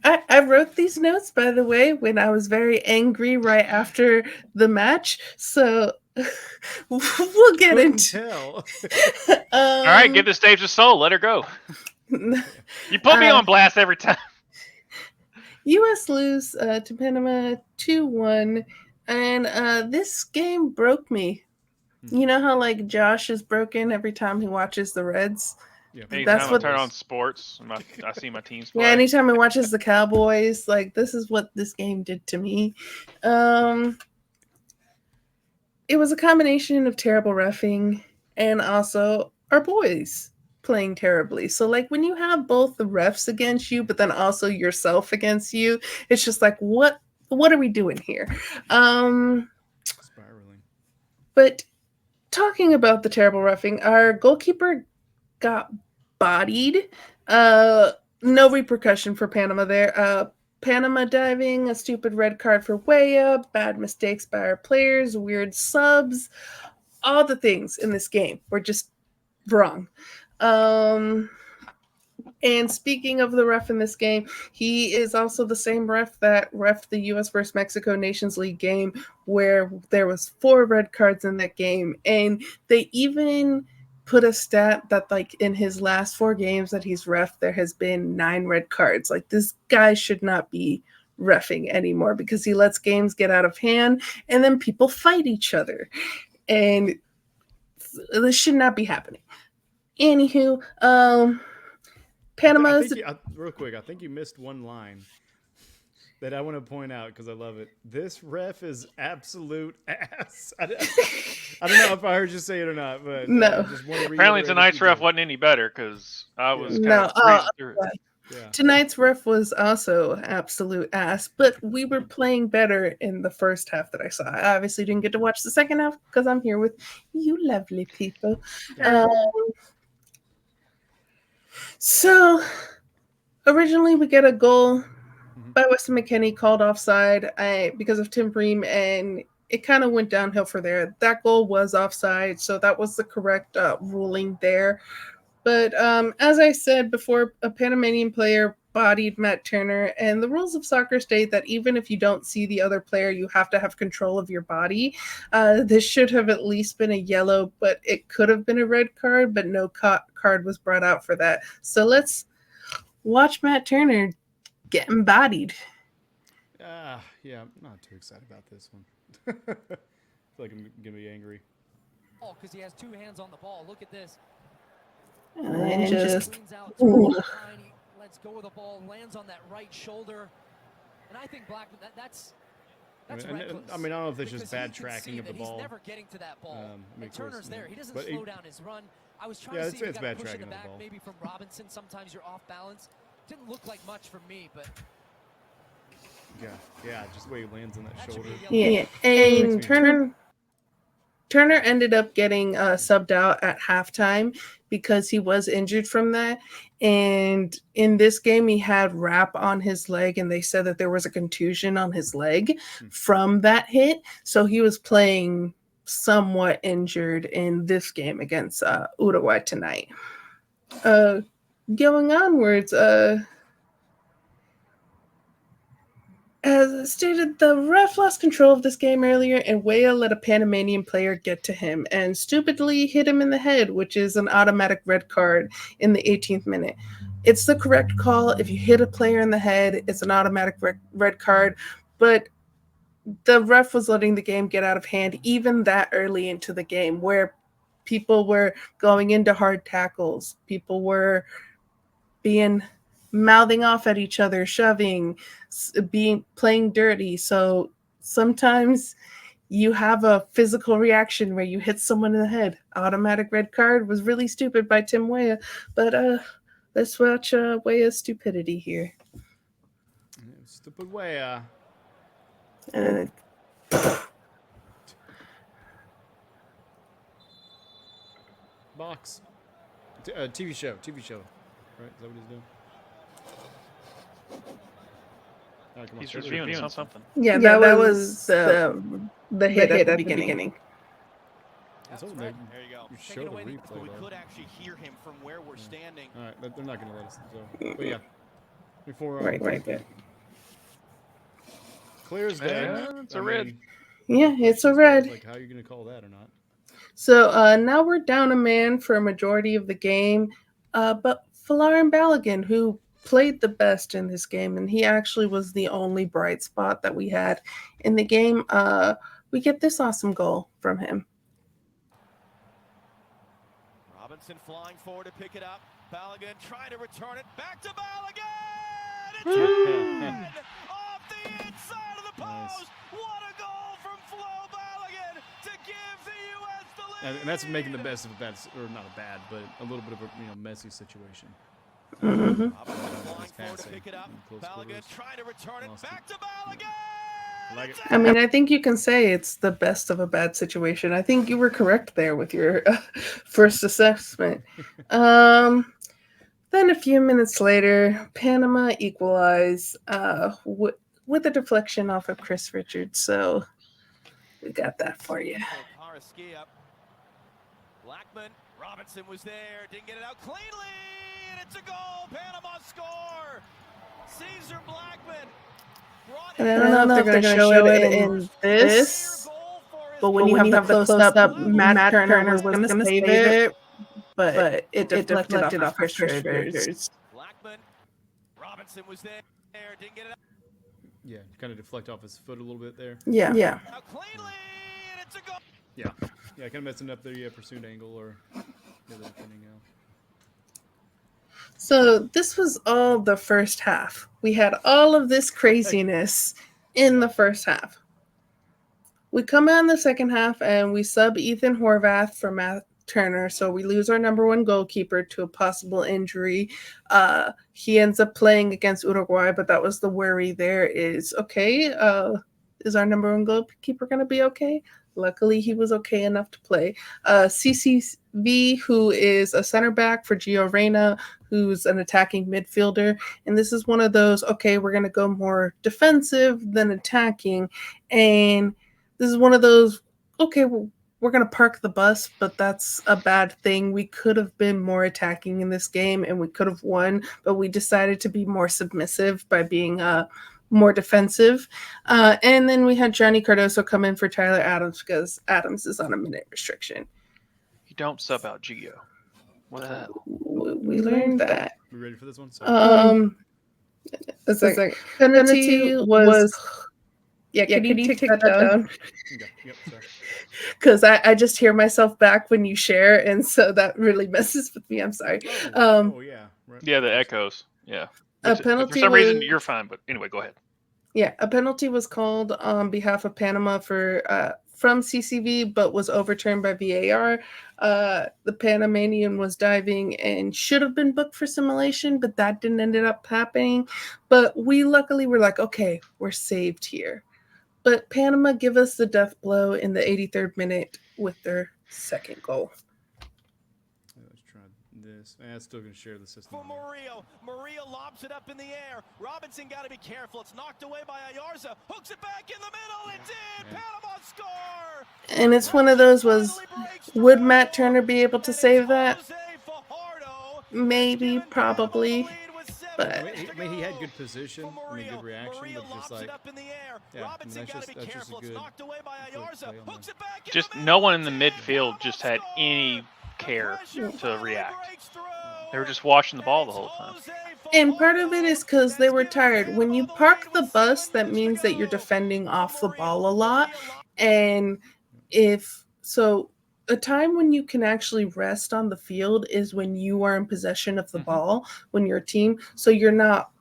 I wrote these notes, by the way, when I was very angry right after the match. So we'll get Couldn't into. tell. All right, give the stage to Soul. Let her go. You put me on blast every time. U.S. lose to Panama 2-1, and this game broke me. You know how like Josh is broken every time he watches the Reds? Yeah, That's Anytime I what. turn on sports, I see my teams Yeah, play. anytime he watches the Cowboys, like this is what this game did to me. Um, it was a combination of terrible reffing and also our boys playing terribly. So like when you have both the refs against you, but then also yourself against you, it's just like what are we doing here? Um, spiraling. but talking about the terrible roughing, our goalkeeper got bodied. Uh, no repercussion for Panama there. Panama diving, a stupid red card for Weah, bad mistakes by our players, weird subs, all the things in this game were just wrong. Um, and speaking of the ref in this game, he is also the same ref that ref the U.S. versus Mexico Nations League game, where there was 4 red cards in that game, and they even put a stat that like in his last 4 games that he's ref, there has been 9 red cards. Like this guy should not be refing anymore because he lets games get out of hand, and then people fight each other, and this should not be happening. Anywho, Panama's. Real quick, I think you missed one line that I want to point out because I love it. This ref is absolute ass. I don't know if I heard you say it or not, but no. Just want to Apparently tonight's ref wasn't any better because I was kind no. of reading through it. Yeah. Tonight's ref was also absolute ass, but we were playing better in the first half that I saw. I obviously didn't get to watch the second half because I'm here with you lovely people. So originally we get a goal by Weston McKennie called offside because of Tim Bream, and it kind of went downhill for there. That goal was offside, so that was the correct ruling there. But as I said before, a Panamanian player bodied Matt Turner, and the rules of soccer state that even if you don't see the other player, you have to have control of your body. This should have at least been a yellow, but it could have been a red card, but no card was brought out for that. So let's watch Matt Turner getting bodied. Yeah, I'm not too excited about this one. I feel like I'm gonna be angry. Oh, because he has 2 hands on the ball. Look at this. And just out he lets go of the ball, lands on that right shoulder, and I think Blackman that's reckless. I don't know if it's just bad tracking of the ball. He's never getting to that ball. Turner's there. He doesn't slow down his run. I was trying to see if he got a push in the back, maybe from Robinson. Sometimes you're off balance. Didn't look like much for me, but yeah, just the way he lands on that shoulder. Yeah, and Turner ended up getting subbed out at halftime because he was injured from that. And in this game, he had wrap on his leg, and they said that there was a contusion on his leg from that hit. So he was playing somewhat injured in this game against Uruguay tonight. Going onwards, as stated, the ref lost control of this game earlier, and Weah let a Panamanian player get to him and stupidly hit him in the head, which is an automatic red card in the 18th minute. It's the correct call. If you hit a player in the head, it's an automatic red card, but the ref was letting the game get out of hand even that early into the game, where people were going into hard tackles, people were mouthing off at each other, shoving, playing dirty. So sometimes you have a physical reaction where you hit someone in the head. Automatic red card was really stupid by Tim Weah, but let's watch Weah's stupidity here. Stupid Weah. Box. TV show. Right? Is that what he's doing? Right, he's reviewing something. Yeah, that was the hit at the beginning. There you go. Show the replay, we could actually hear him from where we're standing. All right, they're not going to let us. So, but yeah, Before right there. Clear as day. It's a red. Yeah, it's a red. Like, how are you going to call that or not? So now we're down a man for a majority of the game, but Falarin Balogun, who played the best in this game, and he actually was the only bright spot that we had in the game. We get this awesome goal from him. Robinson flying forward to pick it up. Balogun trying to return it. Back to Balogun! It's in! Off the inside of the post! What a goal from Flo Balogun to give the U.S. the lead! And that's making the best of a bad, or not a bad, but a little bit of a messy situation. Mm-hmm. Robinson flying forward to pick it up. Balogun trying to return it. Back to Balogun! I mean, I think you can say it's the best of a bad situation. I think you were correct there with your first assessment. Then a few minutes later, Panama equalized with a deflection off of Chris Richards. So we got that for you. Blackman, Robinson was there, didn't get it out cleanly, and it's a goal. Panama score. Caesar Blackman. And I don't know if they're going to show it in this, but when you have the close-up, Matt Turner was going to save it, but it deflected off Chris Richards. Blackman, Robinson was there, didn't get it out. Yeah, kind of deflect off his foot a little bit there. Yeah. Out cleanly, and it's a goal. Yeah, kind of messing up their pursuit angle or the other depending out. So this was all the first half. We had all of this craziness in the first half. We come out in the second half and we sub Ethan Horvath for Matt Turner. So we lose our number one goalkeeper to a possible injury. He ends up playing against Uruguay, but that was the worry there is, okay, is our number one goalkeeper going to be okay? Luckily, he was okay enough to play. CCV, who is a center back for Gio Reyna, who's an attacking midfielder. And this is one of those, okay, we're going to go more defensive than attacking. And this is one of those, okay, we're going to park the bus, but that's a bad thing. We could have been more attacking in this game, and we could have won, but we decided to be more submissive by being more defensive. And then we had Johnny Cardoso come in for Tyler Adams because Adams is on a minute restriction. You don't sub out Gio. What the hell? We learned that. We ready for this one? It's like penalty was... Yeah, can you take that down? Yep, sorry. Because I just hear myself back when you share, and so that really messes with me. I'm sorry. Yeah. Right. Yeah, the echoes. Yeah. A penalty for some reason, you're fine, but anyway, go ahead. Yeah, a penalty was called on behalf of Panama from CCV, but was overturned by VAR. The Panamanian was diving and should have been booked for simulation, but that didn't end up happening. But we luckily were like, okay, we're saved here. But Panama give us the death blow in the 83rd minute with their second goal. Let's try this. I'm still going to share the system. For Murillo lobs it up in the air. Robinson got to be careful. It's knocked away by Ayarza. Hooks it back in the middle. It did. Panama score. And it's one of those would Matt Turner be able to save that? Maybe, probably. But he had good position and a good reaction, but just like, that's just a good Just no one in the midfield just had any care to react. They were just watching the ball the whole time. And part of it is because they were tired. When you park the bus, that means that you're defending off the ball a lot. And a time when you can actually rest on the field is when you are in possession of the ball, when you're a team. So you're not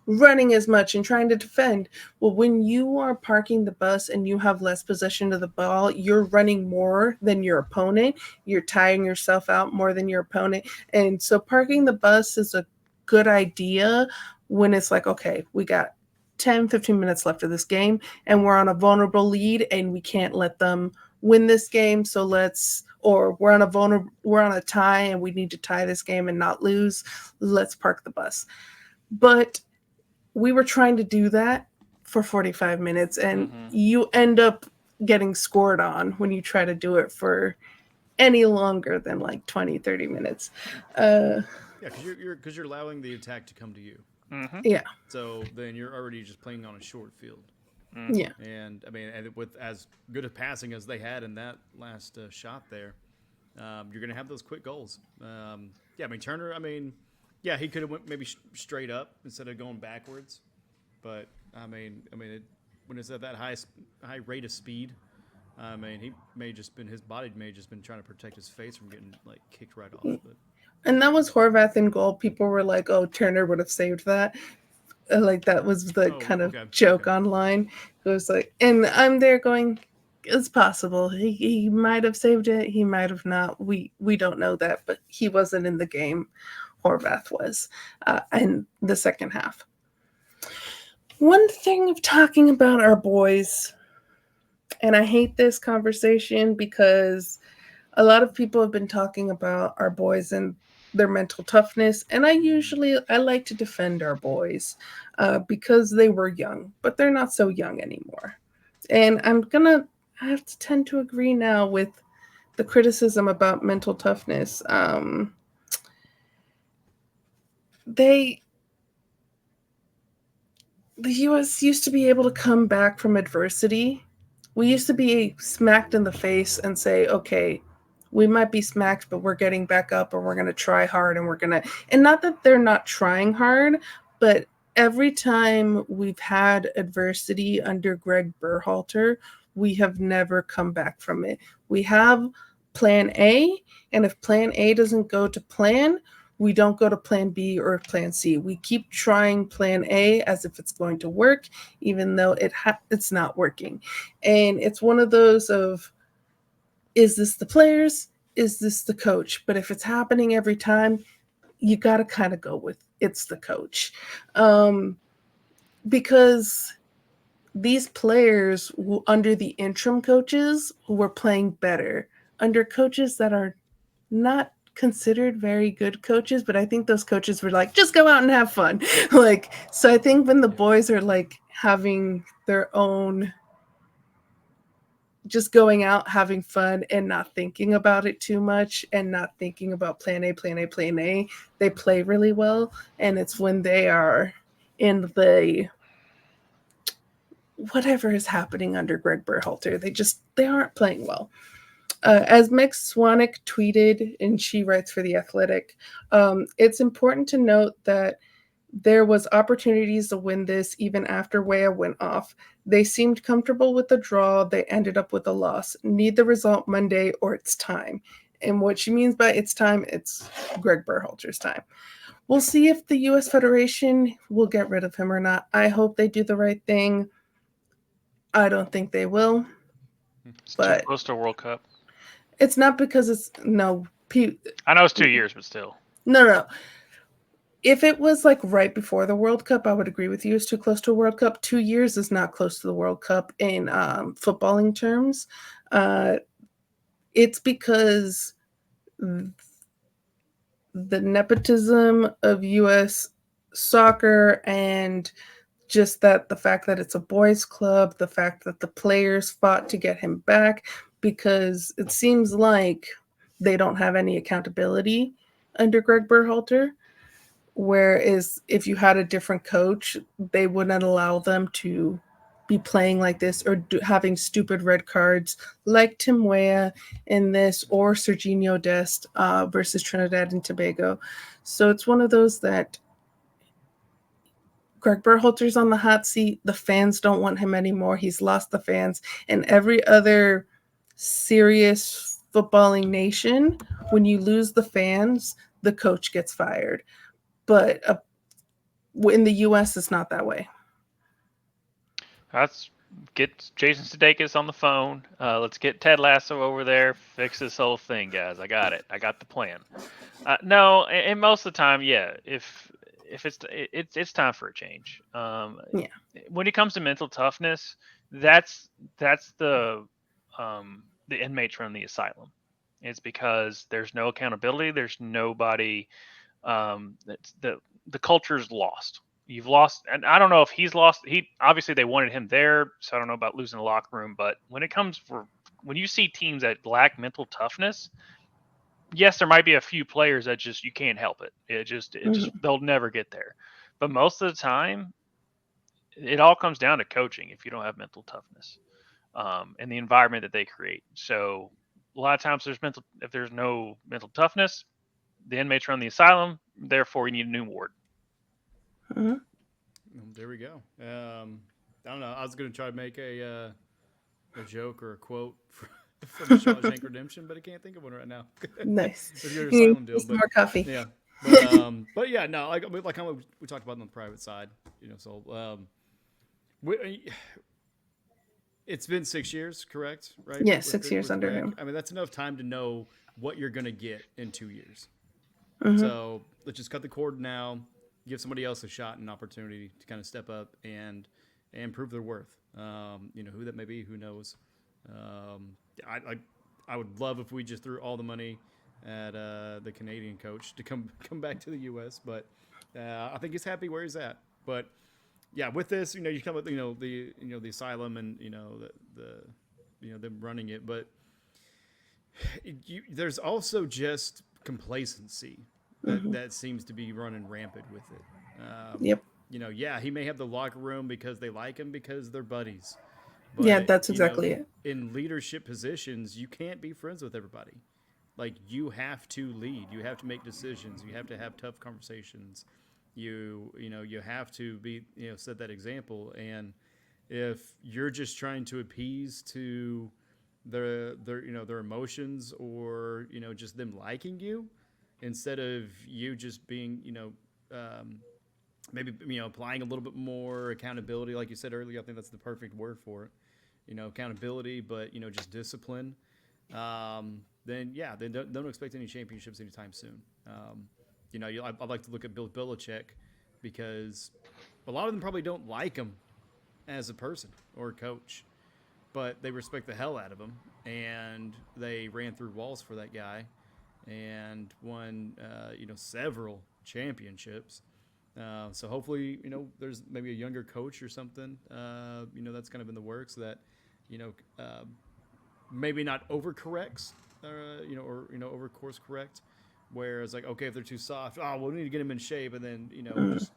running as much and trying to defend. Well, when you are parking the bus and you have less possession of the ball, you're running more than your opponent. You're tiring yourself out more than your opponent. And so parking the bus is a good idea when it's like, okay, we got 10, 15 minutes left of this game and we're on a vulnerable lead and we can't let them win this game. So we're on a tie and we need to tie this game and not lose. Let's park the bus. But we were trying to do that for 45 minutes and you end up getting scored on when you try to do it for any longer than like 20, 30 minutes. Because you're allowing the attack to come to you. Mm-hmm. Yeah. So then you're already just playing on a short field. Mm-hmm. Yeah. And I mean, and with as good a passing as they had in that last shot there, you're going to have those quick goals. Yeah, I mean Turner. I mean, yeah, he could have went maybe straight up instead of going backwards. But I mean, when it's at that high rate of speed, I mean, he may just been his body may just been trying to protect his face from getting like kicked right off. But And that was Horvath in goal. People were like, "Oh, Turner would have saved that." Like that was the kind of joke online. It was like, and I'm there going, "It's possible. He might have saved it. He might have not. We don't know that, but he wasn't in the game. Horvath was in the second half." One thing of talking about our boys, and I hate this conversation because a lot of people have been talking about our boys and their mental toughness, and I like to defend our boys because they were young, but they're not so young anymore. And I have to tend to agree now with the criticism about mental toughness. The U.S. used to be able to come back from adversity. We used to be smacked in the face and say, okay, we might be smacked, but we're getting back up and we're going to try hard and not that they're not trying hard, but every time we've had adversity under Gregg Berhalter, we have never come back from it. We have plan A, and if plan A doesn't go to plan, we don't go to plan B or plan C. We keep trying plan A as if it's going to work, even though it's not working. And it's one of those of, is this the players? Is this the coach? But if it's happening every time, you got to kind of go with it's the coach. Because these players under the interim coaches were playing better, under coaches that are not considered very good coaches, but I think those coaches were like, just go out and have fun. Like, so I think when the boys are like having their own, just going out, having fun and not thinking about it too much and not thinking about plan A, they play really well. And it's when they are in the whatever is happening under Gregg Berhalter, they aren't playing well. As Meg Swanick tweeted, and she writes for The Athletic, it's important to note that there was opportunities to win this even after Weah went off. They seemed comfortable with the draw. They ended up with a loss. Need the result Monday or it's time. And what she means by it's time, it's Gregg Berhalter's time. We'll see if the U.S. Federation will get rid of him or not. I hope they do the right thing. I don't think they will. It's but too close to a World Cup. It's not because it's no. I know it's 2 years, but still. No. If it was like right before the World Cup, I would agree with you. It's too close to a World Cup. 2 years is not close to the World Cup in footballing terms. It's because the nepotism of U.S. soccer and just that the fact that it's a boys' club, the fact that the players fought to get him back, because it seems like they don't have any accountability under Gregg Berhalter. Whereas if you had a different coach, they wouldn't allow them to be playing like this or having stupid red cards like Tim Weah in this or Serginho Dest versus Trinidad and Tobago. So it's one of those that Gregg Berhalter's on the hot seat. The fans don't want him anymore. He's lost the fans. And every other serious footballing nation, when you lose the fans, the coach gets fired. But in the U.S., it's not that way. Let's get Jason Sudeikis on the phone. Let's get Ted Lasso over there. Fix this whole thing, guys. I got it. I got the plan. No, and most of the time, yeah. If it's time for a change. Yeah. When it comes to mental toughness, that's the inmates running the asylum. It's because there's no accountability. There's nobody. The culture's lost. You've lost, and I don't know if he's lost. He obviously they wanted him there, so I don't know about losing the locker room. But when you see teams that lack mental toughness, yes, there might be a few players that just you can't help it. It just they'll never get there. But most of the time, it all comes down to coaching if you don't have mental toughness and the environment that they create. So a lot of times if there's no mental toughness, the inmates run the asylum. Therefore, you need a new ward. Mm-hmm. There we go. I don't know. I was going to try to make a joke or a quote from Shawshank Redemption, but I can't think of one right now. Nice. With your asylum deal, more coffee. Yeah. But yeah, no, like how we talked about on the private side, so it's been 6 years, correct? Right? Yeah, 6 years under Greg. him. I mean, that's enough time to know what you're going to get in 2 years. Mm-hmm. So let's just cut the cord now, give somebody else a shot and opportunity to kind of step up and prove their worth. Who that may be, who knows. I would love if we just threw all the money at the Canadian coach to come back to the U.S., but I think he's happy where he's at. But yeah, with this, you come with the asylum and the them running it, but there's also just complacency that seems to be running rampant with it. Yep. He may have the locker room because they like him because they're buddies. But, yeah, that's exactly it. In leadership positions, you can't be friends with everybody. Like, you have to lead. You have to make decisions. You have to have tough conversations. You have to be, set that example. And if you're just trying to appease to their emotions or, just them liking you, instead of you just being, maybe, applying a little bit more accountability, like you said earlier, I think that's the perfect word for it. Accountability, but, just discipline. Then don't expect any championships anytime soon. I'd like to look at Bill Belichick because a lot of them probably don't like him as a person or a coach, but they respect the hell out of him, and they ran through walls for that guy and won, several championships. So hopefully, there's maybe a younger coach or something, that's kind of in the works that, maybe not overcorrects, or over course correct, where it's like, okay, if they're too soft, we need to get them in shape, and then, just,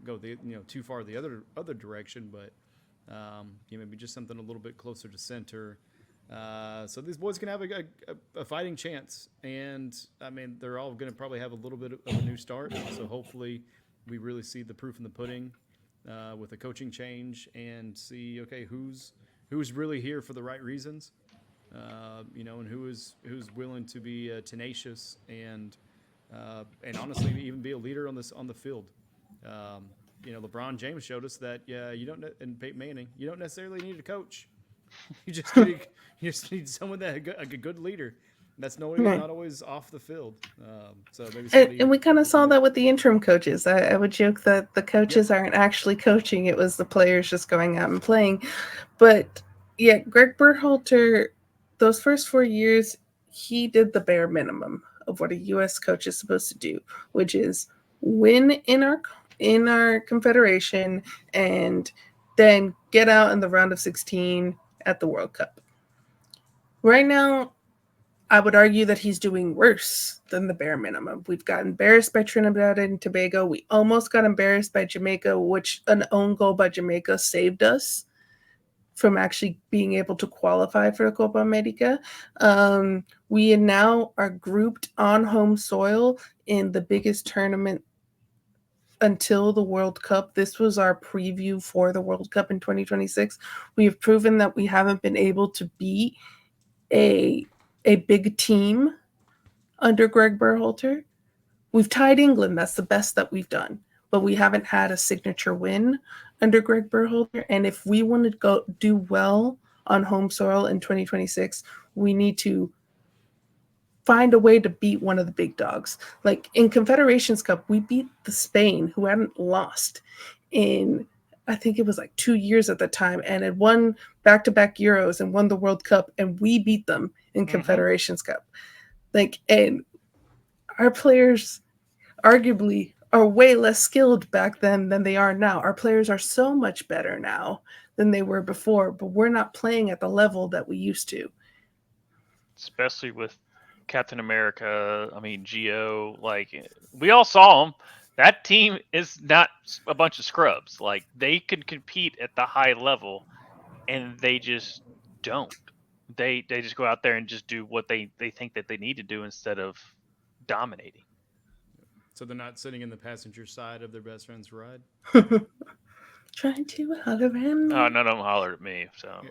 go the, too far the other direction, but, maybe just something a little bit closer to center. So these boys can have a fighting chance, and I mean, they're all going to probably have a little bit of a new start. So hopefully we really see the proof in the pudding with a coaching change and see, okay, who's really here for the right reasons, and who's willing to be tenacious and honestly even be a leader on the field. LeBron James showed us that and Peyton Manning, you don't necessarily need a coach. You just need someone that a good leader. That's not always off the field. So maybe and we kind of saw that with the interim coaches. I would joke that the coaches aren't actually coaching; it was the players just going out and playing. But yeah, Gregg Berhalter, those first 4 years, he did the bare minimum of what a U.S. coach is supposed to do, which is win in our confederation and then get out in the round of 16 at the World Cup. Right now, I would argue that he's doing worse than the bare minimum. We've got embarrassed by Trinidad and Tobago. We almost got embarrassed by Jamaica, which an own goal by Jamaica saved us from actually being able to qualify for the Copa America. We now are grouped on home soil in the biggest tournament until the World Cup. This was our preview for the World Cup in 2026. We have proven that we haven't been able to beat a big team under Gregg Berhalter. We've tied England. That's the best that we've done. But we haven't had a signature win under Gregg Berhalter. And if we want to go do well on home soil in 2026, we need to find a way to beat one of the big dogs. Like in Confederations Cup, we beat the Spain, who hadn't lost in, I think it was like 2 years at the time, and had won back-to-back Euros and won the World Cup, and we beat them in Confederations Cup. And our players arguably are way less skilled back then than they are now. Our players are so much better now than they were before, but we're not playing at the level that we used to. Especially with Captain America, Gio, we all saw him. That team is not a bunch of scrubs. Like, they can compete at the high level, and they just don't. They just go out there and just do what they think that they need to do instead of dominating. So they're not sitting in the passenger side of their best friend's ride? Trying to holler at me. Oh, none of them hollered at me. So